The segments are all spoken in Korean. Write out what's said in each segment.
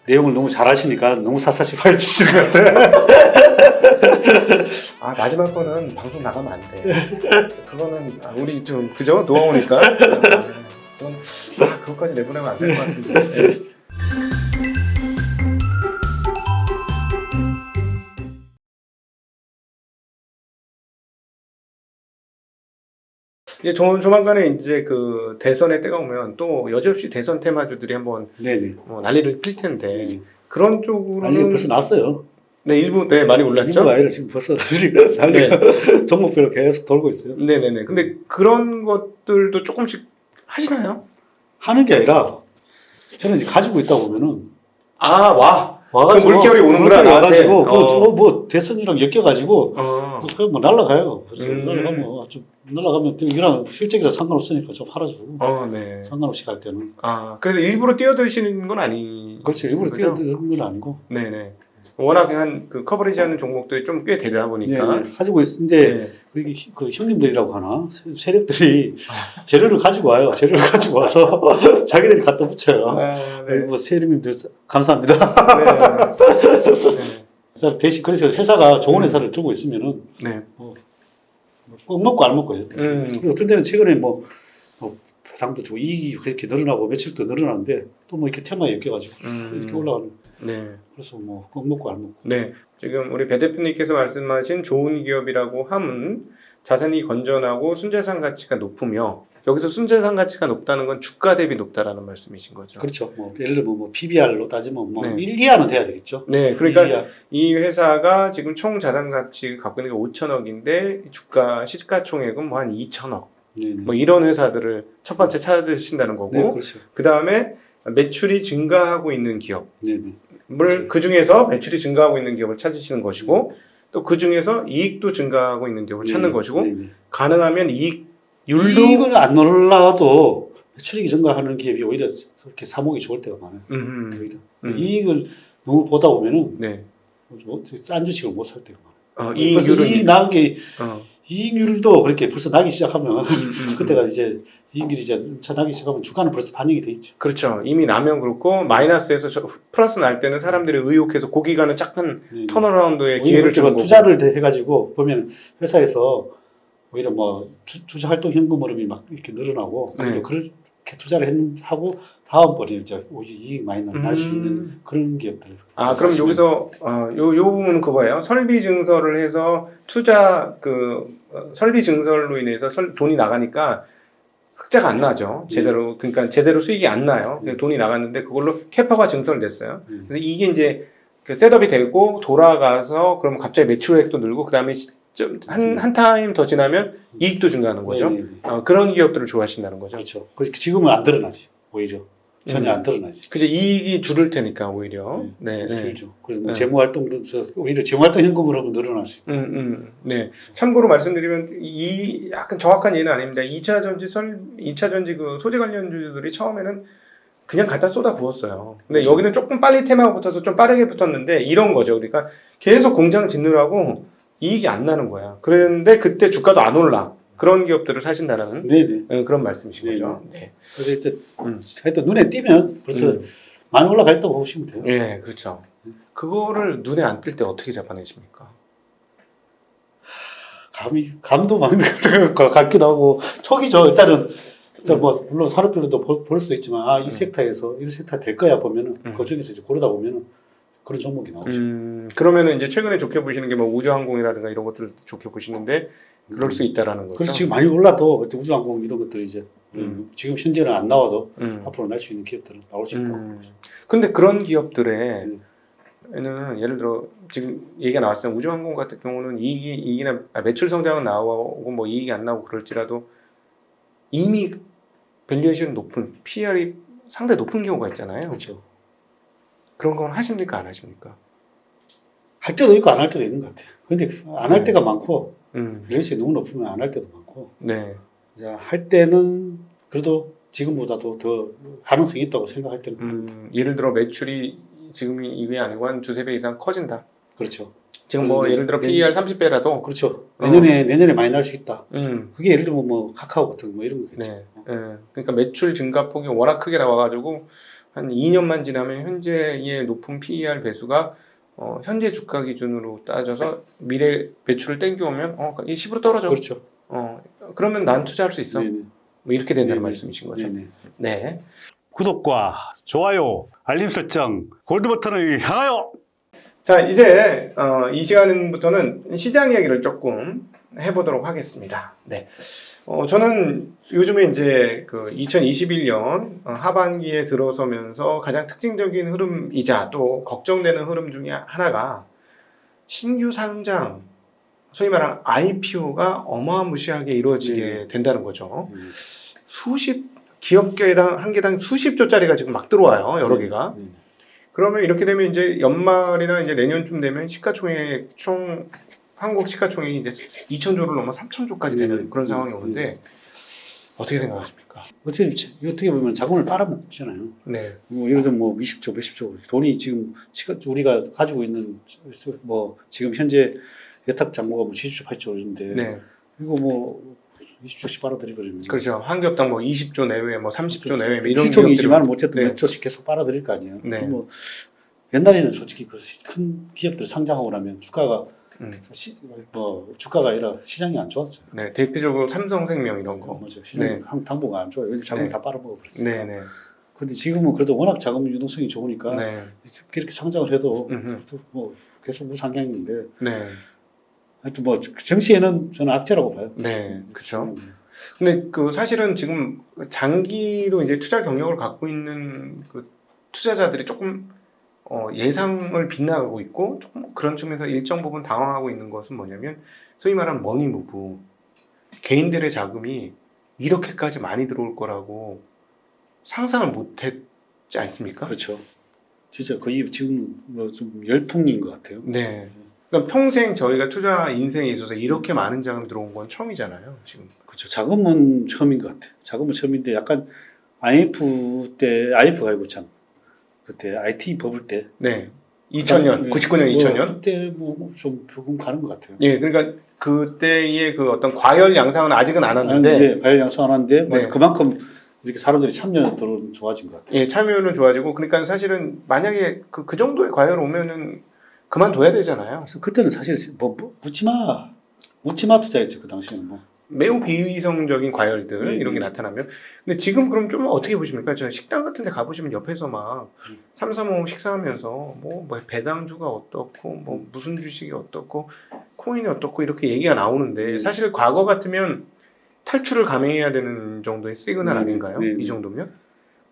내용을 너무 잘 하시니까 너무 샅샅이 파헤치시는 것 같아요. 아 마지막 거는 방송 나가면 안 돼. 그거는 우리 좀 그죠? 노하우니까. 그건 그것까지 내보내면 안 될 것 같은데. 네. 이제 조만간에 이제 그 대선의 때가 오면 또 여지없이 대선 테마주들이 한번 네네. 난리를 필 텐데 네네. 그런 쪽으로는 난리가 벌써 났어요. 네 일부 네 많이 올랐죠. 일부가 아니라 지금 벌써 난리가 종목별로 계속 돌고 있어요. 네네네. 근데 그런 것들도 조금씩 하시나요? 하는 게 아니라 저는 이제 가지고 있다 보면은 아 와. 와가지고 그 물결이 오는구나, 나한테. 와가지고 뭐 대선이랑 엮여가지고 그냥 뭐 날라가요. 그래서 날라가면 좀 날라가면 이랑 실적이랑 상관없으니까 좀 팔아주고 네. 상관없이 갈 때는 그래서 일부러 뛰어드시는 건 아니. 그렇죠. 일부러 뛰어드는 건 아니고 네네. 워낙 그 커버리지하는 종목들이 좀 꽤 되다 보니까 가지고 있는데 네. 그 형님들이라고 하나 세력들이 재료를 가지고 와요. 재료를 가지고 와서 자기들이 갖다 붙여요. 네. 뭐 세력님들 감사합니다. 네. 대신 그래서 회사가 좋은 회사를 들고 있으면은 네. 꼭 먹고 안 먹고요. 그리고 어떤 데는 최근에 뭐 보상도 주고 이익이 그렇게 늘어나고 매출도 늘어나는데 또 뭐 이렇게 테마에 엮여가지고 이렇게 올라가는. 네. 그래서 뭐 꼭 먹고 안 먹고. 네. 지금 우리 배 대표님께서 말씀하신 좋은 기업이라고 함은 자산이 건전하고 순자산 가치가 높으며 여기서 순자산 가치가 높다는 건 주가 대비 높다라는 말씀이신 거죠. 그렇죠. 뭐 예를 들면 뭐 PBR로 따지면 뭐 네. 1, 2화는 돼야 되겠죠. 네, 그러니까 1, 2화. 이 회사가 지금 총 자산 가치 갖고 있는 게 5천억인데 주가 시가총액은 뭐 한 2천억. 네네. 뭐 이런 회사들을 첫 번째 찾으신다는 거고, 네, 그렇죠. 그 다음에 매출이 증가하고 있는 기업을 네네. 그 중에서 매출이 증가하고 있는 기업을 찾으시는 것이고, 또 그 중에서 이익도 증가하고 있는 기업을 찾는 것이고, 네네. 가능하면 이익률도 이익은 안 올라도 매출액이 증가하는 기업이 오히려 그렇게 사목이 좋을 때가 많아요. 오히려 이익을 너무 보다 보면은 네. 싼 주식을 못 살 때가 많아요. 이익률은 이익 나은 게 이익률도 그렇게 벌써 나기 시작하면 그때가 이제 이익률이 이제 나기 시작하면 주가는 벌써 반영이 돼 있죠. 그렇죠. 이미 나면 그렇고 마이너스에서 플러스 날 때는 사람들이 의혹해서 고기가는 작은 턴어라운드의 기회를 주는 거고. 투자를 해가지고 보면 회사에서 오히려 뭐 투자 활동 현금 흐름이 막 이렇게 늘어나고 그렇게 투자를 하고 다음번에 이제 오히려 이익 많이 날 수 있는 그런 기업들. 그럼 여기서 요 부분은 그거예요. 설비 증설을 해서 투자 설비 증설로 인해서 돈이 나가니까 흑자가 안 나죠. 제대로 그러니까 제대로 수익이 안 나요. 돈이 나갔는데 그걸로 캐파가 증설됐어요. 그래서 이게 이제 그 셋업이 되고 돌아가서 그러면 갑자기 매출액도 늘고 그다음에 한 타임 더 지나면 이익도 증가하는 거죠. 그런 기업들을 좋아하신다는 거죠. 그렇죠. 지금은 안 드러나지 오히려. 전혀 안 드러나지. 그죠. 이익이 줄을 테니까 오히려. 줄죠. 그래서 뭐 재무 활동도 오히려 재무 활동 현금으로 하면 늘어날 수 있고. 네. 참고로 말씀드리면 약간 정확한 예는 아닙니다. 2차 전지 그 소재 관련주들이 처음에는 그냥 갖다 쏟아 부었어요. 근데 여기는 조금 빨리 테마가 붙어서 좀 빠르게 붙었는데 이런 거죠. 그러니까 계속 공장 짓느라고 이익이 안 나는 거야. 그런데 그때 주가도 안 올라. 그런 기업들을 사신다는 그런 말씀이신 거죠. 네. 그래서 이제 하여튼 눈에 띄면 벌써 많이 올라가 있다고 보시면 돼요. 네, 그렇죠. 그거를 눈에 안 띌 때 어떻게 잡아내십니까? 감도 많은 것 같기도 하고 초기죠. 일단은 뭐 물론 산업별로도 볼 수도 있지만 이 섹터에서 이 섹터 될 거야 보면은 그 중에서 이제 고르다 보면은 그런 종목이 나오죠. 그러면은 이제 최근에 좋게 보시는 게 뭐 우주항공이라든가 이런 것들 좋게 보시는데 그럴 수 있다라는 거죠. 그래서 지금 많이 올라도 우주항공 이런 것들이 이제 지금 현재는 안 나와도 앞으로 날 수 있는 기업들은 나올 수 있다고. 근데 그런 기업들에는 예를 들어 지금 얘기가 나왔어요. 우주항공 같은 경우는 이익이나 매출 성장은 나오고 뭐 이익이 안 나오고 그럴지라도 이미 밸류에이션이 높은 PR이 상당히 높은 경우가 있잖아요. 그렇죠. 그런 건 하십니까 안 하십니까? 할 때도 있고 안 할 때도 있는 것 같아요. 근데 안 할 때가 많고 밸류에이션이 너무 높으면 안 할 때도 많고. 이제 할 때는 그래도 지금보다도 더 가능성이 있다고 생각할 때는. 예를 들어 매출이 지금 이게 아니고 한 두세 배 이상 커진다. 그렇죠. 지금 뭐 예를 들어 PER 30배라도 그렇죠. 내년에 많이 날 수 있다. 그게 예를 들면 뭐 카카오 같은 뭐 이런 거겠죠. 그러니까 매출 증가폭이 워낙 크게 나와가지고 한 2년만 지나면 현재의 높은 PER 배수가 현재 주가 기준으로 따져서 미래 매출을 땡겨오면 이 10으로 떨어져. 그렇죠. 그러면 난 투자할 수 있어. 네네. 뭐 이렇게 된다는 네네. 말씀이신 거죠. 네네. 네. 구독과 좋아요, 알림 설정, 골드 버튼을 향하여. 자, 이제 이 시간부터는 시장 이야기를 조금 해보도록 하겠습니다. 네. 저는 요즘에 이제 그 2021년 하반기에 들어서면서 가장 특징적인 흐름이자 또 걱정되는 흐름 중에 하나가 신규 상장, 소위 말하는 IPO가 어마무시하게 이루어지게 된다는 거죠. 기업계당 한 개당 수십 조짜리가 지금 막 들어와요. 여러 개가. 그러면 이렇게 되면 이제 연말이나 이제 내년쯤 되면 시가총액 한국 시가총액이 이제 2,000조를 넘어 3,000조까지 되는 그런 상황이 오는데 어떻게 생각하십니까? 어떻게 보면 자금을 빨아먹잖아요. 네. 뭐 예를 들면 뭐 20조, 몇십 조 돈이 지금 우리가 가지고 있는 뭐 지금 현재 예탁 잔고가 뭐 70조, 80조인데 네. 이거 뭐 20조씩 빨아들이거든요. 그렇죠. 한 기업당 뭐 20조 내외, 뭐 30조 내외 이런 시총이지만 어쨌든 네. 몇 조씩 계속 빨아들일 거 아니에요. 네. 뭐 옛날에는 솔직히 그 큰 기업들 상장하고 나면 주가가 주가가 아니라 시장이 안 좋았어요. 네, 대표적으로 삼성생명 이런 거. 맞아요. 시장이 네. 당분간 안 좋아요. 자금 네. 다 빨아먹어 버렸어요. 네, 네. 근데 지금은 그래도 워낙 자금 유동성이 좋으니까 네. 이렇게 상장을 해도 음흠. 뭐 계속 무상향인데 네. 하여튼 뭐 정시에는 저는 악재라고 봐요. 네. 그렇죠. 근데 그 사실은 지금 장기로 이제 투자 경력을 갖고 있는 그 투자자들이 조금 예상을 빗나가고 있고 조금 그런 측면에서 일정 부분 당황하고 있는 것은 뭐냐면 소위 말하는 머니 무브, 개인들의 자금이 이렇게까지 많이 들어올 거라고 상상을 못했지 않습니까? 그렇죠. 진짜 거의 지금 뭐 좀 열풍인 것 같아요. 네. 그러니까 평생 저희가 투자 인생에 있어서 이렇게 많은 자금이 들어온 건 처음이잖아요. 지금. 그렇죠. 자금은 처음인 것 같아요. 자금은 처음인데 약간 IMF가 아니고 참 그때 IT 버블 때. 네. 2000년, 99년, 2000년. 그때 뭐 좀 조금 가는 것 같아요. 예, 그러니까 그때의 그 어떤 과열 양상은 아직은 안 왔는데, 네, 과열 양상 안 왔는데 뭐 네. 그만큼 이렇게 사람들이 참여도는 좋아진 것 같아요. 예, 참여율은 좋아지고, 그러니까 사실은 만약에 그 정도의 과열 오면은 그만둬야 되잖아요. 그래서 그때는 사실 뭐 묻지마 투자였죠. 그 당시에는 뭐. 매우 비이성적인 과열들 네, 이런 게 네. 나타나면. 근데 지금 그럼 좀 어떻게 보십니까? 저 식당 같은 데 가보시면 옆에서 막 삼삼오오 식사하면서 뭐 배당주가 어떻고 뭐 무슨 주식이 어떻고 코인이 어떻고 이렇게 얘기가 나오는데 사실 과거 같으면 탈출을 감행해야 되는 정도의 시그널 아닌가요? 네. 이 정도면?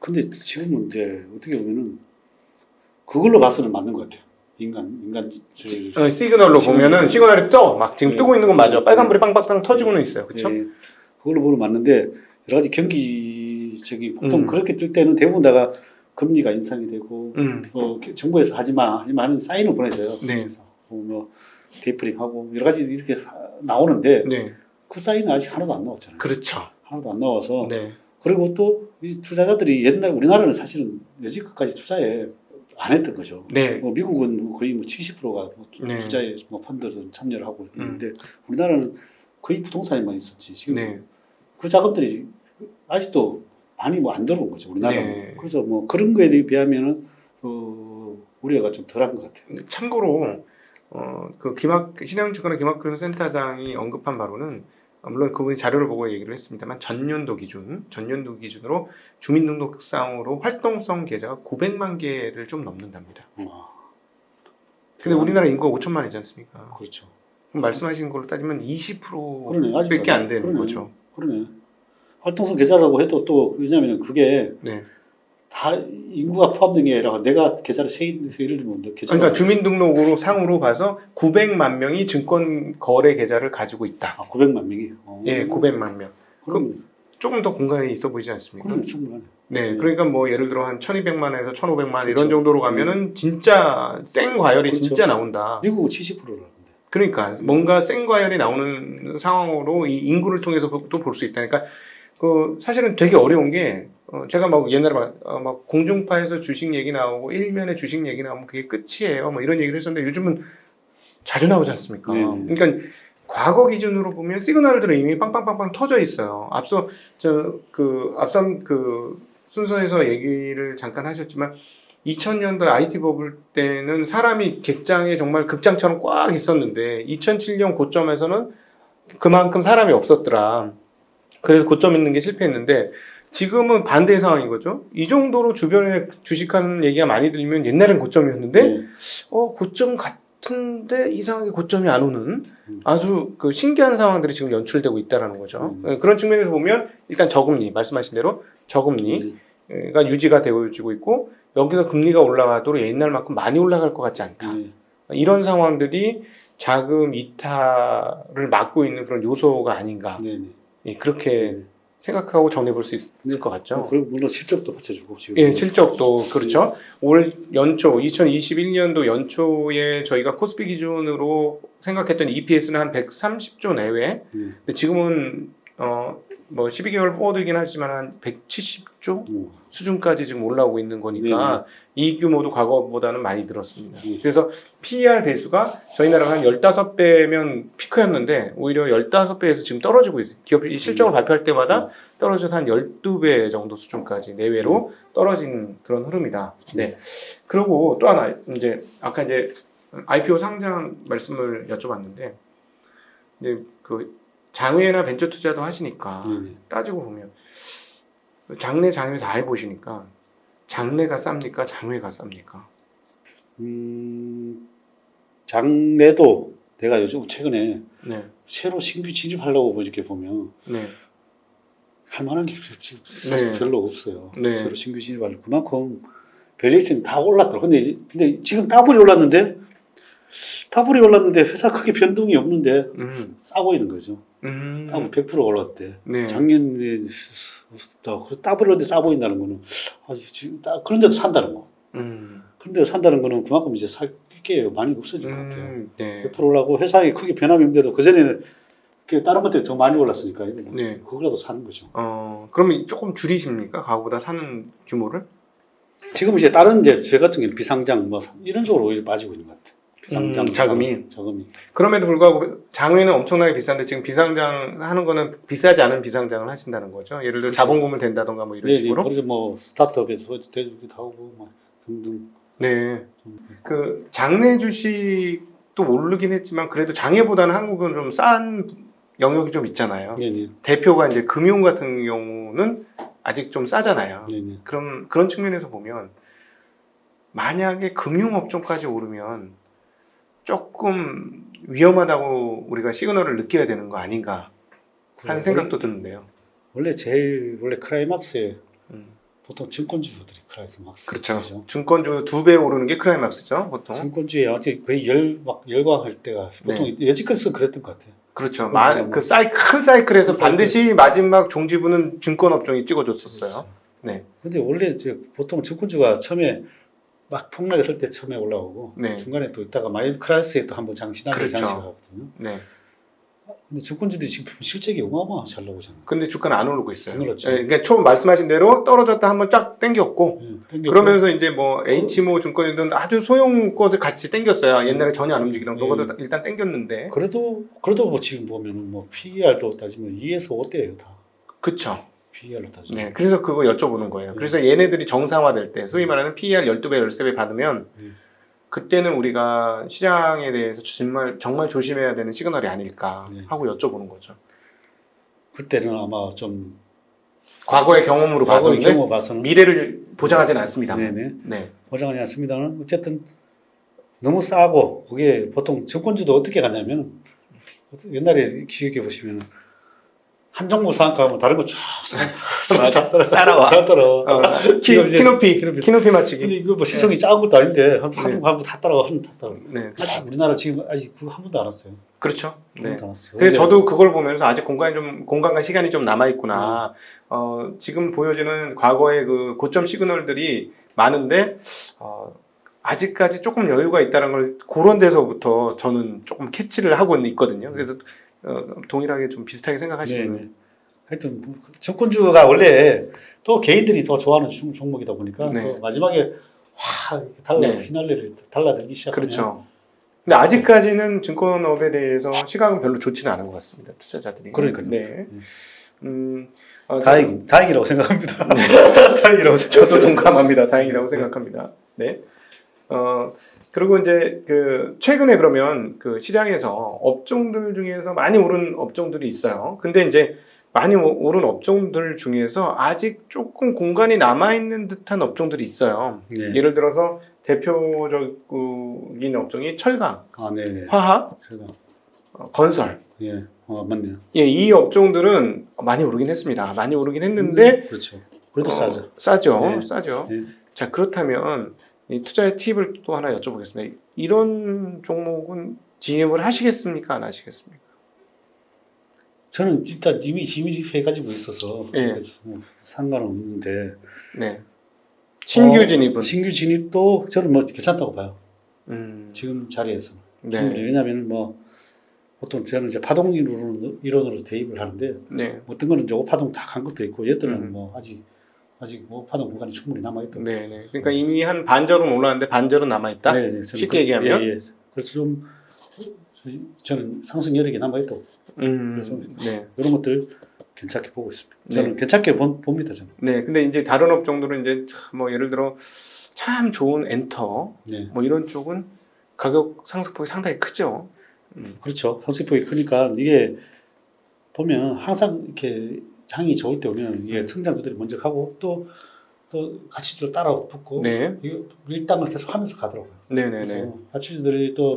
근데 지금은 이제 어떻게 보면은 그걸로 봐서는 맞는 것 같아요. 시그널로 보면은 시그널이 막 지금 네. 뜨고 있는 건 맞아. 빨간불이 빵빵빵 터지고는 있어요. 그렇죠? 네, 그걸로 보면 맞는데 여러 가지 경기적인 보통 음. 그렇게 뜰 때는 대부분 다가 금리가 인상이 되고 정부에서 하지마 하는 사인을 보내줘요. 네. 그래서 뭐 테이퍼링하고 여러 가지 이렇게 나오는데 네. 그 사인은 아직 하나도 안 나왔잖아요. 그렇죠. 하나도 안 나와서 네. 그리고 또 이 투자자들이 옛날 우리나라는 사실은 여지껏까지 투자에 안 했던 거죠. 네. 뭐 미국은 뭐 거의 뭐 70%가 네. 투자에 뭐 펀드들 참여를 하고 있는데 우리나라는 거의 부동산에만 있었지. 지금 네. 그 자금들이 아직도 많이 뭐 안 들어온 거죠. 우리나라는. 네. 그래서 뭐 그런 거에 비하면은 우려가 좀 덜한 것 같아요. 참고로 그 신영증권의 김학균 센터장이 언급한 바로는 물론 그분이 자료를 보고 얘기를 했습니다만 전년도 기준으로 주민등록상으로 활동성 계좌가 900만 개를 좀 넘는답니다. 근데 우리나라 인구가 5천만이지 않습니까? 그렇죠. 그럼 말씀하신 걸로 따지면 20%밖에 안 되는 거죠. 그러네. 활동성 계좌라고 해도 또 왜냐하면 그게 네. 다 인구가 포함된 게 아니라 내가 계좌를 예를 들면 계좌 그러니까 주민등록으로 상으로 봐서 900만 명이 증권 거래 계좌를 가지고 있다. 900만 명이. 예, 900만 명. 그럼 조금 더 공간이 있어 보이지 않습니까? 그럼 충분하네. 네, 그러니까 뭐 예를 들어 한 1,200만에서 1,500만 그렇죠. 이런 정도로 가면은 진짜 생 과열이 그렇죠. 진짜 나온다. 미국은 70%라는데. 그러니까 뭔가 생 과열이 나오는 상황으로 이 인구를 통해서 또 볼 수 있다. 그러니까 그 사실은 되게 어려운 게 제가 막 옛날에 막 공중파에서 주식 얘기 나오고 일면에 주식 얘기 나오면 그게 끝이에요. 뭐 이런 얘기를 했었는데 요즘은 자주 나오지 않습니까? 그러니까 과거 기준으로 보면 시그널들은 이미 빵빵빵빵 터져 있어요. 앞선 순서에서 얘기를 잠깐 하셨지만 2000년도 IT 버블 때는 사람이 객장에 정말 극장처럼 꽉 있었는데 2007년 고점에서는 그만큼 사람이 없었더라. 그래서 고점 있는 게 실패했는데 지금은 반대 상황인 거죠. 이 정도로 주변에 주식하는 얘기가 많이 들리면 옛날엔 고점이었는데 고점 같은데 이상하게 고점이 안 오는 아주 그 신기한 상황들이 지금 연출되고 있다는 거죠. 그런 측면에서 보면 일단 저금리 말씀하신 대로 저금리가 유지가 되어지고 있고 여기서 금리가 올라가도록 옛날만큼 많이 올라갈 것 같지 않다. 이런 상황들이 자금 이탈을 막고 있는 그런 요소가 아닌가. 그렇게 생각하고 정리해볼 수 있을 것 같죠. 그리고 물론 실적도 받쳐주고 지금. 예, 실적도 그렇죠. 올 연초 2021년도 연초에 저희가 코스피 기준으로 생각했던 EPS는 한 130조 내외. 근데 지금은 뭐 12개월 포워드이긴 하지만 한 170조 수준까지 지금 올라오고 있는 거니까 이익 규모도 과거보다는 많이 늘었습니다. 그래서 PER 배수가 저희 나라가 한 15배면 피크였는데 오히려 15배에서 지금 떨어지고 있어요. 기업이 실적을 발표할 때마다 떨어져서 한 12배 정도 수준까지 내외로 떨어진 그런 흐름이다. 네. 그리고 또 하나 이제 아까 이제 IPO 상장 말씀을 여쭤봤는데 이제 그 장외나 벤처 투자도 하시니까 따지고 보면 장내 장외 다 해보시니까 장내가 쌉니까? 장외가 쌉니까? 장내도 내가 요즘 최근에 새로 신규 진입하려고 이렇게 보면 할 만한 게 사실 별로 없어요. 새로 신규 진입하려고 그만큼 밸류에이션이 다 올랐더라고. 근데 지금 더블이 올랐는데 회사 크게 변동이 없는데 싸 보이는 거죠. 더블 100% 올랐대. 작년에 더블 올랐는데 싸 보인다는 거는 지금 그런데도 산다는 거. 그런데도 산다는 거는 그만큼 이제 살 게 많이 없어진 것 같아요. 100% 올라고 회사에 크게 변함이 없는데도 그전에는 다른 것들이 더 많이 올랐으니까 그거라도 사는 거죠. 그러면 조금 줄이십니까? 과거보다 사는 규모를? 지금 이제 다른 제 같은 경우는 비상장 뭐 이런 쪽으로 오히려 빠지고 있는 것 같아요. 비상장 자금이. 그럼에도 불구하고 장외는 엄청나게 비싼데 지금 비상장 하는 거는 비싸지 않은 비상장을 하신다는 거죠. 예를 들어 자본금을 댄다던가 뭐 이런 식으로. 그래서 뭐 스타트업에서 대주기도 하고 뭐 등등. 그 장내 주식도 오르긴 했지만 그래도 장외보다는 한국은 좀 싼 영역이 좀 있잖아요. 대표가 이제 금융 같은 경우는 아직 좀 싸잖아요. 그런 측면에서 보면 만약에 금융업종까지 오르면 조금 위험하다고 우리가 시그널을 느껴야 되는 거 아닌가 하는 생각도 드는데요. 원래 클라이막스에 보통 증권주들이 클라이막스. 그렇죠. 증권주 2배 오르는 게 클라이막스죠, 보통. 증권주에 거의 열광할 때가 보통 여지껏은 그랬던 것 같아요. 그렇죠. 그 큰 사이클에서 반드시 마지막 종지부는 증권업종이 찍어줬었어요. 근데 원래 보통 증권주가 처음에 막 폭락했을 때 처음에 올라오고 중간에 또 있다가 마이너스 클래스에 또 한번 장시나게 장시하거든요. 근데 증권주들이 지금 실적이 어마어마하게 잘 나오잖아요. 근데 주가는 안 오르고 있어요. 그렇죠. 그러니까 처음 말씀하신 대로 떨어졌다 한번 쫙 땡겼고 그러면서 이제 뭐 H모 증권이든 아주 소형 거들 같이 땡겼어요. 옛날에 전혀 안 움직이던 그거도 일단 땡겼는데 그래도 뭐 지금 보면은 뭐 PER로 따지면 2에서 5대예요 다. 그렇죠. PER로 따지면. 그래서 그거 여쭤보는 거예요. 그래서 얘네들이 정상화될 때 소위 말하는 PER 12배, 13배 받으면 그때는 우리가 시장에 대해서 정말 조심해야 되는 시그널이 아닐까 하고 여쭤보는 거죠. 그때는 아마 좀 과거의 경험으로 봐서는 미래를 보장하지는 않습니다. 보장하지 않습니다만 어쨌든 너무 싸고 그게 보통 증권주도 어떻게 가냐면 옛날에 기억해 보시면 한 종목 사니까 다른 거 쭉 따라와. 키높이 맞추기. 근데 이거 뭐 시성이 작은 것도 아닌데 한번 다 따라와. 우리나라 지금 아직 한 번도 안 왔어요. 그렇죠. 그래서 저도 그걸 보면서 아직 공간과 시간이 좀 남아 있구나. 지금 보여지는 과거의 그 고점 시그널들이 많은데 아직까지 조금 여유가 있다는 걸 그런 데서부터 저는 조금 캐치를 하고 있거든요. 그래서 동일하게 좀 비슷하게 생각하시는. 하여튼 증권주가 원래 또 개인들이 더 좋아하는 종목이다 보니까 또 마지막에 피날레를 달라들기 시작하면. 그렇죠. 근데 아직까지는 증권업에 대해서 시각은 별로 좋지는 않은 것 같습니다. 투자자들이. 그러니까요. 다행이라고 생각합니다. 다행이라고 저도 동감합니다. 다행이라고 생각합니다. 네. 그리고 이제 그 최근에 그러면 그 시장에서 업종들 중에서 많이 오른 업종들이 있어요. 근데 이제 많이 오른 업종들 중에서 아직 조금 공간이 남아있는 듯한 업종들이 있어요. 네. 예를 들어서 대표적인 업종이 철강, 네네. 화학, 제가 건설. 예, 맞네요. 예, 이 업종들은 많이 오르긴 했습니다. 많이 오르긴 했는데 그렇죠. 그래도 싸죠. 싸죠. 네. 싸죠. 네. 자, 그렇다면 이 투자의 팁을 또 하나 여쭤보겠습니다. 이런 종목은 진입을 하시겠습니까? 안 하시겠습니까? 저는 진짜 이미 진입해가지고 있어서 예. 그래서 뭐 상관없는데 네. 신규 진입은? 신규 진입도 저는 뭐 괜찮다고 봐요. 음. 지금 자리에서는. 네. 왜냐하면 뭐 보통 저는 이제 파동 이론으로 대입을 하는데 네. 어떤 거는 이제 오파동 다 간 것도 있고 얘들은 뭐 아직 오파동 구간이 충분히 남아 있다. 네, 네. 그러니까 이미 한 반절은 올랐는데 반절은 남아 있다. 네, 네. 쉽게 얘기하면. 예. 그래서 좀 저는 상승 여력이 남아 있다고. 그래서 네. 이런 것들 괜찮게 보고 있습니다. 저는 괜찮게 봅니다, 저는. 네. 근데 이제 다른 업종들은 이제 뭐 예를 들어 참 좋은 엔터 네. 뭐 이런 쪽은 가격 상승폭이 상당히 크죠. 그렇죠. 상승폭이 크니까 이게 보면 항상 이렇게 장이 좋을 때 오면 이게 성장주들이 먼저 가고 또 가치주들 따라 붙고 네. 일당을 계속 하면서 가더라고요. 네네네. 그래서 가치주들이 또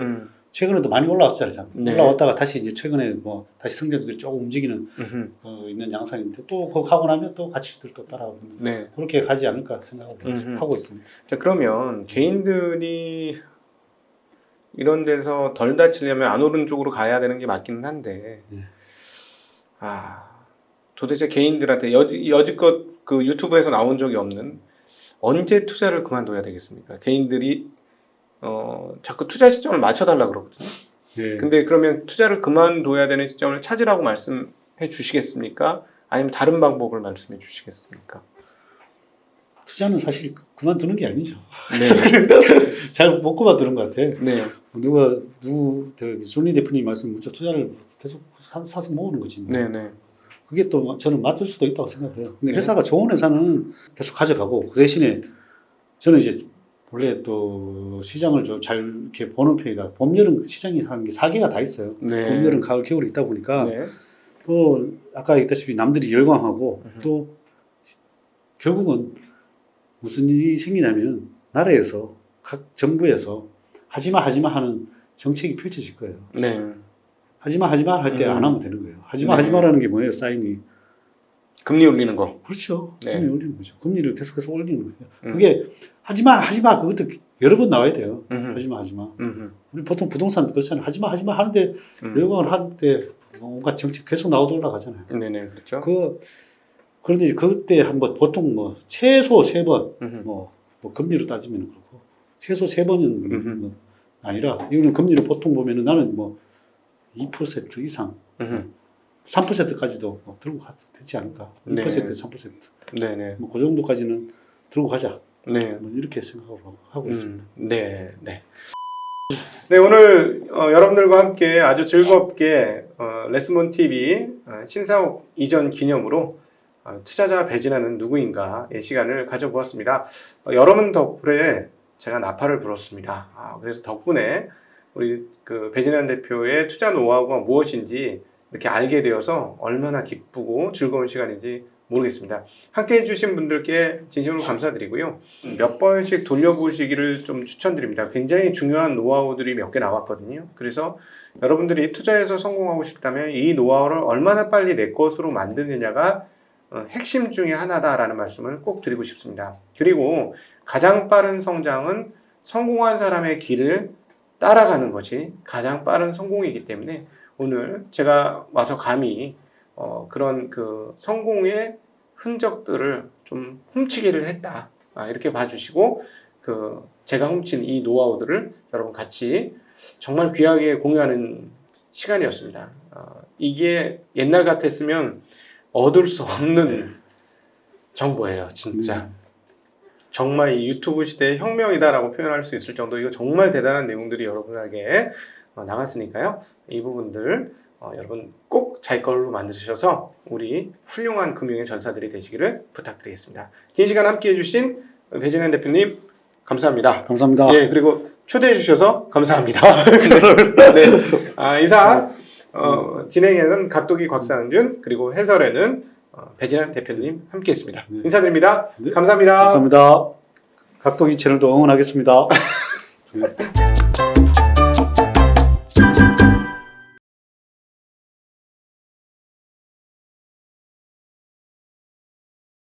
최근에도 많이 올라왔잖아요. 네. 올라왔다가 다시 이제 최근에 뭐 다시 성장주들이 조금 움직이는 있는 양상인데 또 그거 하고 나면 또 가치주들 또 따라오고 네. 그렇게 가지 않을까 생각하고 있습니다. 자, 그러면 개인들이 이런 데서 덜 다치려면 안 오른 쪽으로 가야 되는 게 맞기는 한데 네. 도대체 개인들한테 여지껏 그 유튜브에서 나온 적이 없는 언제 투자를 그만둬야 되겠습니까? 개인들이 자꾸 투자 시점을 맞춰달라 그러거든요. 네. 근데 그러면 투자를 그만둬야 되는 시점을 찾으라고 말씀해 주시겠습니까? 아니면 다른 방법을 말씀해 주시겠습니까? 투자는 사실 그만두는 게 아니죠. 네. 잘 못 그만두는 것 같아. 네. 존리 대표님 말씀 투자를 계속 사서 모으는 거지. 뭐. 네네. 그게 또 저는 맞을 수도 있다고 생각해요. 근데 회사가 좋은 회사는 계속 가져가고 그 대신에 저는 이제 원래 또 시장을 좀 잘 이렇게 보는 편이다. 봄, 여름 시장이 하는 게 4개가 다 있어요. 네. 봄, 여름, 가을, 겨울이 있다 보니까 네. 또 아까 얘기했다시피 남들이 열광하고 또 결국은 무슨 일이 생기냐면 나라에서 각 정부에서 하지마 하는 정책이 펼쳐질 거예요. 네. 하지마 할 때 안 하면 되는 거예요. 하지마라는 게 뭐예요? 사인이. 금리 올리는 거. 그렇죠. 네. 금리 올리는 거죠. 금리를 계속해서 올리는 거예요. 그게 하지마 그것도 여러 번 나와야 돼요. 하지마. 우리 보통 부동산 그렇잖아요. 하지마 하는데 열광을 하는데 뭔가 정책 계속 나오돌아 가잖아요. 네네, 그렇죠. 그런데 이제 그때 한번 보통 뭐 최소 3번 뭐 금리로 따지면 그렇고 최소 3번은 뭐 아니라 이거는 금리를 보통 보면은 나는 뭐 2% 이상 3%까지도 뭐 들고 가도 되지 않을까. 2% 네. 3% 네네. 뭐 그 정도까지는 들고 가자. 네. 뭐 이렇게 생각하고 있습니다. 네. 네, 오늘 여러분들과 함께 아주 즐겁게 레스몬 TV 신사옥 이전 기념으로 투자자 배진하는 누구인가의 시간을 가져보았습니다. 여러분 덕분에 제가 나팔을 불었습니다. 그래서 덕분에 우리 그 배진환 대표의 투자 노하우가 무엇인지 이렇게 알게 되어서 얼마나 기쁘고 즐거운 시간인지 모르겠습니다. 함께 해주신 분들께 진심으로 감사드리고요. 몇 번씩 돌려보시기를 좀 추천드립니다. 굉장히 중요한 노하우들이 몇 개 나왔거든요. 그래서 여러분들이 투자에서 성공하고 싶다면 이 노하우를 얼마나 빨리 내 것으로 만드느냐가 핵심 중에 하나다라는 말씀을 꼭 드리고 싶습니다. 그리고 가장 빠른 성장은 성공한 사람의 길을 따라가는 것이 가장 빠른 성공이기 때문에 오늘 제가 와서 감히 그런 그 성공의 흔적들을 좀 훔치기를 했다. 이렇게 봐주시고 제가 훔친 이 노하우들을 여러분 같이 정말 귀하게 공유하는 시간이었습니다. 이게 옛날 같았으면 얻을 수 없는 정보예요, 진짜. 정말 이 유튜브 시대의 혁명이다라고 표현할 수 있을 정도 이거 정말 대단한 내용들이 여러분에게 나갔으니까요. 이 부분들 여러분 꼭 자기 걸로 만드셔서 우리 훌륭한 금융의 전사들이 되시기를 부탁드리겠습니다. 긴 시간 함께해 주신 배진환 대표님 감사합니다. 감사합니다. 예, 그리고 초대해 주셔서 감사합니다. 네. 이상 진행에는 각도기 곽상준 그리고 해설에는 배진환 대표님 함께했습니다. 네. 인사드립니다. 네. 감사합니다. 감사합니다. 각도기 채널도 응원하겠습니다. 네.